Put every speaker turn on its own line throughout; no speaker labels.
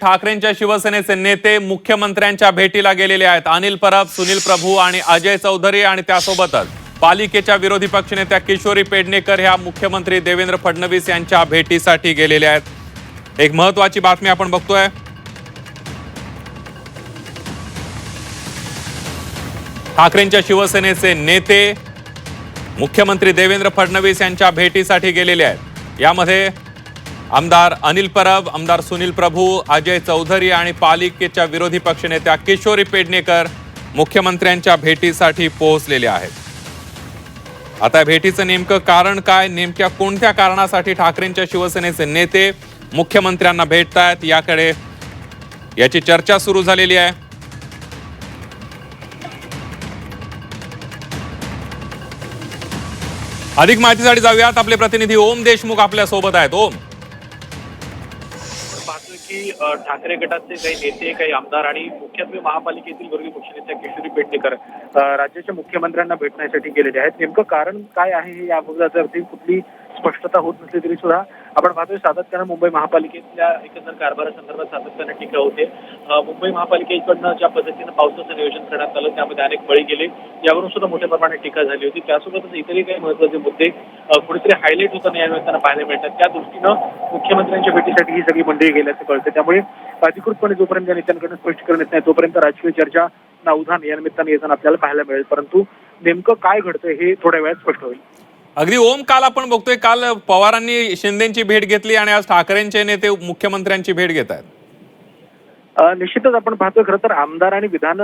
ठाकरेंच्या शिवसेनेचे नेते मुख्यमंत्र्यांच्या भेटीला गेलेले आहेत। अनिल परब, सुनील प्रभू आणि अजय चौधरी आणि त्यासोबतच पालिकेच्या विरोधी पक्षनेत्या किशोरी पेडणेकर ह्या मुख्यमंत्री देवेंद्र फडणवीस यांच्या भेटीसाठी गेलेले आहेत। एक महत्त्वाची बातमी आपण बघतोय। ठाकरेंच्या शिवसेनेचे नेते मुख्यमंत्री देवेंद्र फडणवीस यांच्या भेटीसाठी गेलेले आहेत। यामध्ये आमदार अनिल परब, आमदार सुनील प्रभू, अजय चौधरी आणि पालिकेच्या विरोधी पक्षनेत्या किशोरी पेडणेकर मुख्यमंत्र्यांच्या भेटीसाठी पोहोचलेले आहेत। आता भेटीचं नेमकं कारण काय, नेमक्या कोणत्या कारणासाठी ठाकरेंच्या शिवसेनेचे नेते मुख्यमंत्र्यांना भेटतायत याची चर्चा सुरू झालेली आहे। अधिक माहितीसाठी जाऊयात, आपले प्रतिनिधी ओम देशमुख आपल्या सोबत आहेत। ओम,
पाहतोय की ठाकरे गटाचे काही नेते, काही आमदार आणि मुख्यत्वे महापालिकेतील विरोधी पक्षनेत्या किशोरी पेडणेकर राज्याच्या मुख्यमंत्र्यांना भेटण्यासाठी गेलेले आहेत। नेमकं कारण काय आहे हे याबाबत कुठली स्पष्टता होत नसली तरी सुद्धा आपण पाहतोय सातत्यानं मुंबई महापालिकेतल्या एकंदर कारभारासंदर्भात सातत्यानं टीका होते। मुंबई महापालिकेकडनं ज्या पद्धतीनं पावसाचं नियोजन करण्यात आलं त्यामध्ये अनेक बळी गेले, यावरून सुद्धा मोठ्या प्रमाणात टीका झाली होती। त्यासोबतच इतरही काही महत्त्वाचे मुद्दे कुठेतरी हायलाईट होताना या निमित्तानं पाहायला मिळतात। त्या दृष्टीनं मुख्यमंत्र्यांच्या भेटीसाठी ही सगळी मंडळी गेल्याचं कळतं। त्यामुळे अधिकृतपणे जोपर्यंत या नेत्यांकडून स्पष्टीकरण येत नाही तोपर्यंत राजकीय चर्चा उधाण या निमित्तानं येताना आपल्याला पाहायला मिळेल, परंतु नेमकं काय घडतंय हे थोड्या वेळात स्पष्ट होईल।
अगदी ओम, काल आपण बघतोय, काल पवारांनी शिंदेची भेट घेतली आणि आज ठाकरेंचे नेते मुख्यमंत्र्यांची भेट घेत आहेत।
निश्चितच आपण पाहतोय खरं तर आमदार आणि विधान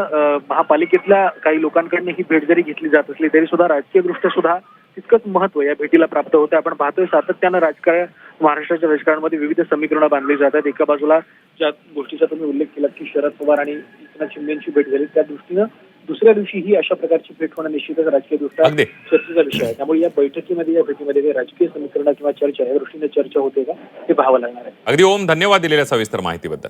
महापालिकेतल्या काही लोकांकडनं ही भेट जरी घेतली जात असली तरी सुद्धा राजकीय दृष्ट्या सुद्धा तितकंच महत्व या भेटीला प्राप्त होतं। आपण पाहतोय सातत्यानं महाराष्ट्राच्या राजकारणामध्ये विविध समीकरणं बांधली जातात। एका बाजूला ज्या गोष्टीचा तुम्ही उल्लेख केला की शरद पवार आणि एकनाथ शिंदेची भेट झाली, त्या दृष्टीनं दुसऱ्या दिवशी ही अशा प्रकारची भेट होणं निश्चितच राजकीय दृष्ट्या चर्चेचा विषय आहे। त्यामुळे या बैठकीमध्ये, या भेटीमध्ये काही राजकीय समीकरण किंवा चर्चा या दृष्टीने चर्चा होते का हे पाहावं लागणार आहे।
अगदी ओम, धन्यवाद दिलेल्या सविस्तर माहितीबद्दल।